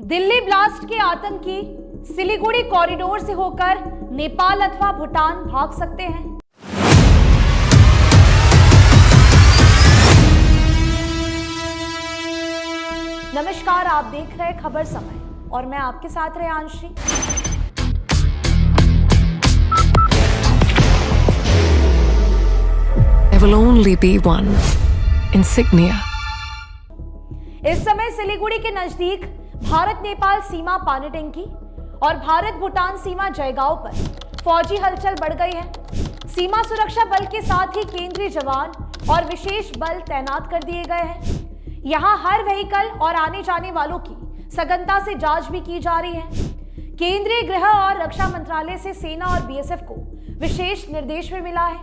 Delhi blast के आतंकी Siliguri corridor से होकर नेपाल अथवा भूटान भाग सकते हैं। नमस्कार, आप देख रहे हैं खबर समय और मैं आपके साथ रेयांशी। There will only be one insignia. इस समय सिलीगुड़ी के नजदीक भारत नेपाल सीमा पानीटंकी और भारत भूटान सीमा जयगांव पर फौजी हलचल बढ़ गई है। सीमा सुरक्षा बल के साथ ही केंद्रीय जवान और विशेष बल तैनात कर दिए गए हैं। यहां हर व्हीकल और आने जाने वालों की सघनता से जांच भी की जा रही है। केंद्रीय गृह और रक्षा मंत्रालय से सेना और बीएसएफ को विशेष निर्देश भी मिला है।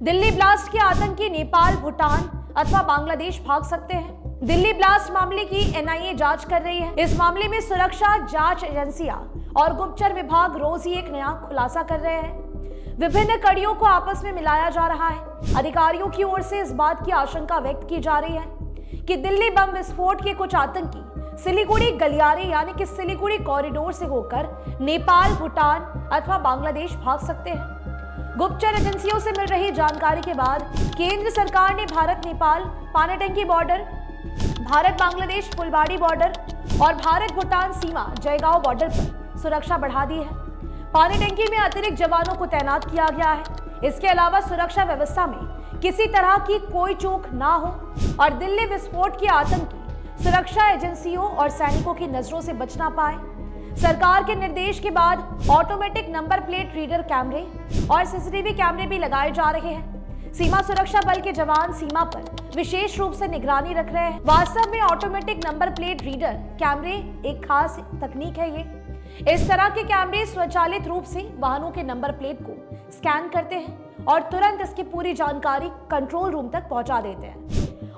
दिल्ली ब्लास्ट के आतंकी नेपाल, भूटान अथवा बांग्लादेश भाग सकते हैं। दिल्ली ब्लास्ट मामले की एनआईए जांच कर रही है। इस मामले में सुरक्षा जांच एजेंसियां और गुप्तचर विभाग रोज ही एक नया खुलासा कर रहे हैं। विभिन्न कड़ियों को आपस में मिलाया जा रहा है। अधिकारियों की ओर से इस बात की आशंका व्यक्त की जा रही है कि दिल्ली बम विस्फोट के कुछ आतंकी सिलीगुड़ी गलियारे यानी कि सिलीगुड़ी कॉरिडोर से होकर नेपाल, भूटान अथवा बांग्लादेश भाग सकते हैं। गुप्तचर एजेंसियों से मिल रही जानकारी के बाद केंद्र सरकार ने भारत नेपाल पानीटंकी बॉर्डर, भारत बांग्लादेश फुलबाड़ी बॉर्डर और भारत भूटान सीमा जयगांव बॉर्डर पर सुरक्षा बढ़ा दी है। पानीटंकी में अतिरिक्त जवानों को तैनात किया गया है। इसके अलावा सुरक्षा व्यवस्था में किसी तरह की कोई चूक ना हो और दिल्ली विस्फोट के आतंकी सुरक्षा एजेंसियों और सैनिकों की नजरों से बच ना पाए। सरकार के निर्देश के बाद ऑटोमेटिक नंबर प्लेट रीडर कैमरे और सीसीटीवी कैमरे भी लगाए जा रहे हैं। सीमा सुरक्षा बल के जवान सीमा पर विशेष रूप से निगरानी रख रहे हैं। वास्तव में ऑटोमेटिक नंबर प्लेट रीडर कैमरे एक खास तकनीक है। ये इस तरह के कैमरे स्वचालित रूप से वाहनों के नंबर प्लेट को स्कैन करते हैं और तुरंत इसकी पूरी जानकारी कंट्रोल रूम तक पहुंचा देते हैं।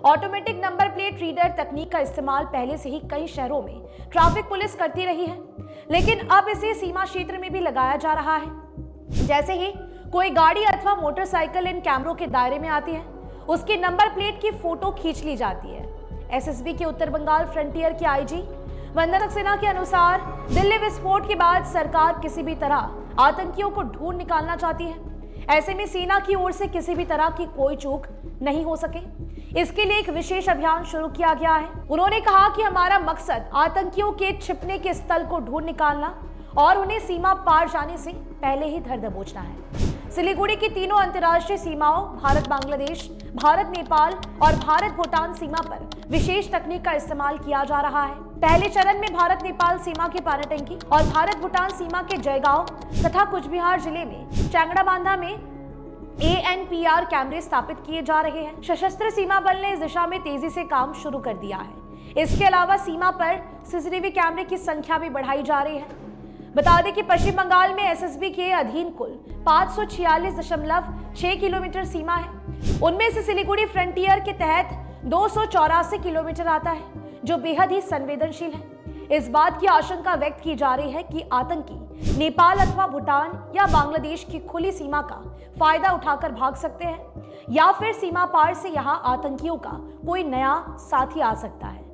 ऑटोमेटिक नंबर प्लेट रीडर तकनीक का इस्तेमाल पहले से ही कई शहरों में ट्रैफिक पुलिस करती रही है, लेकिन अब इसे सीमा क्षेत्र में भी लगाया जा रहा है। जैसे ही कोई गाड़ी अथवा मोटरसाइकिल इन कैमरों के दायरे में आती है, उसकी नंबर प्लेट की फोटो खींच ली जाती है। एसएसबी के उत्तर बंगाल फ्रंटियर के आईजी वंदना सक्सेना के अनुसार दिल्ली विस्फोट के बाद सरकार किसी भी तरह आतंकियों को ढूंढ निकालना चाहती है। ऐसे में सेना की ओर से किसी भी तरह की कोई चूक नहीं हो सके, इसके लिए एक विशेष अभियान शुरू किया गया है। उन्होंने कहा कि हमारा मकसद आतंकियों के छिपने के स्थल को ढूंढ निकालना और उन्हें सीमा पार जाने से पहले ही धर दबोचना है। सिलीगुड़ी की तीनों अंतर्राष्ट्रीय सीमाओं भारत बांग्लादेश, भारत नेपाल और भारत भूटान सीमा पर विशेष तकनीक का इस्तेमाल किया जा रहा है। पहले चरण में भारत नेपाल सीमा के पानीटंकी और भारत भूटान सीमा के जयगांव तथा कुचबिहार जिले में चैंगड़ाबांधा में ANPR कैमरे स्थापित किए जा रहे हैं। सशस्त्र सीमा बल ने इस दिशा में तेजी से काम शुरू कर दिया है। इसके अलावा सीमा पर सीसीटीवी कैमरे की संख्या भी बढ़ाई जा रही है। बता दें कि पश्चिम बंगाल में एसएसबी के अधीन कुल 546.6 किलोमीटर सीमा है। उनमें से सिलीगुड़ी फ्रंटियर के तहत 284 किलोमीटर आता है, जो बेहद ही संवेदनशील है। इस बात की आशंका व्यक्त की जा रही है कि आतंकी नेपाल अथवा भूटान या बांग्लादेश की खुली सीमा का फायदा उठाकर भाग सकते हैं या फिर सीमा पार से यहां आतंकियों का कोई नया साथी आ सकता है।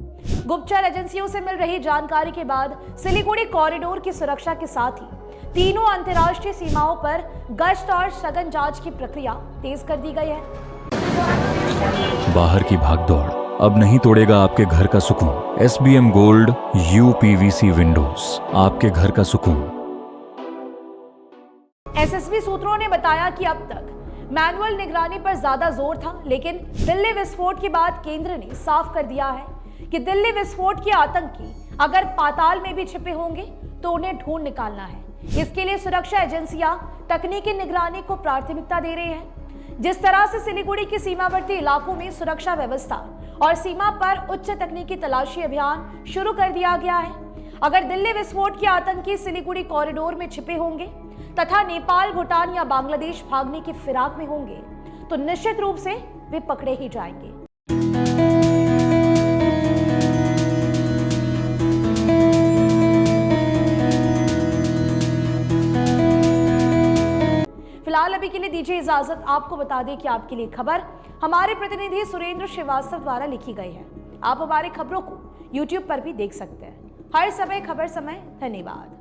गुप्तचर एजेंसियों से मिल रही जानकारी के बाद सिलीगुड़ी कॉरिडोर की सुरक्षा के साथ ही तीनों अंतर्राष्ट्रीय सीमाओं पर गश्त और सघन जांच की प्रक्रिया तेज कर दी गई है। बाहर की भागदौड़ अब नहीं तोड़ेगा आपके घर का सुकून। SBM गोल्ड UPVC विंडोज, आपके घर का सुकून। एसएसबी सूत्रों ने बताया कि अब तक मैनुअल निगरानी पर ज्यादा जोर था, लेकिन दिल्ली विस्फोट के बाद केंद्र ने साफ कर दिया है कि दिल्ली विस्फोट के आतंकी अगर पाताल में भी छिपे होंगे तो उन्हें ढूंढ निकालना है। इसके लिए सुरक्षा एजेंसियां तकनीकी निगरानी को प्राथमिकता दे रही हैं। जिस तरह से सिलीगुड़ी के सीमावर्ती इलाकों में सुरक्षा व्यवस्था और सीमा पर उच्च तकनीकी तलाशी अभियान शुरू कर दिया गया है। अगर दिल्ली विस्फोट के आतंकी सिलीगुड़ी कॉरिडोर में छिपे होंगे तथा नेपाल, भूटान या बांग्लादेश भागने की फिराक में होंगे तो निश्चित रूप से वे पकड़े ही जाएंगे। फिलहाल अभी के लिए दीजिए इजाजत। आपको बता दें कि आपके लिए खबर हमारे प्रतिनिधि सुरेंद्र श्रीवास्तव द्वारा लिखी गई है। आप हमारे खबरों को YouTube पर भी देख सकते हैं। हर समय खबर समय, धन्यवाद।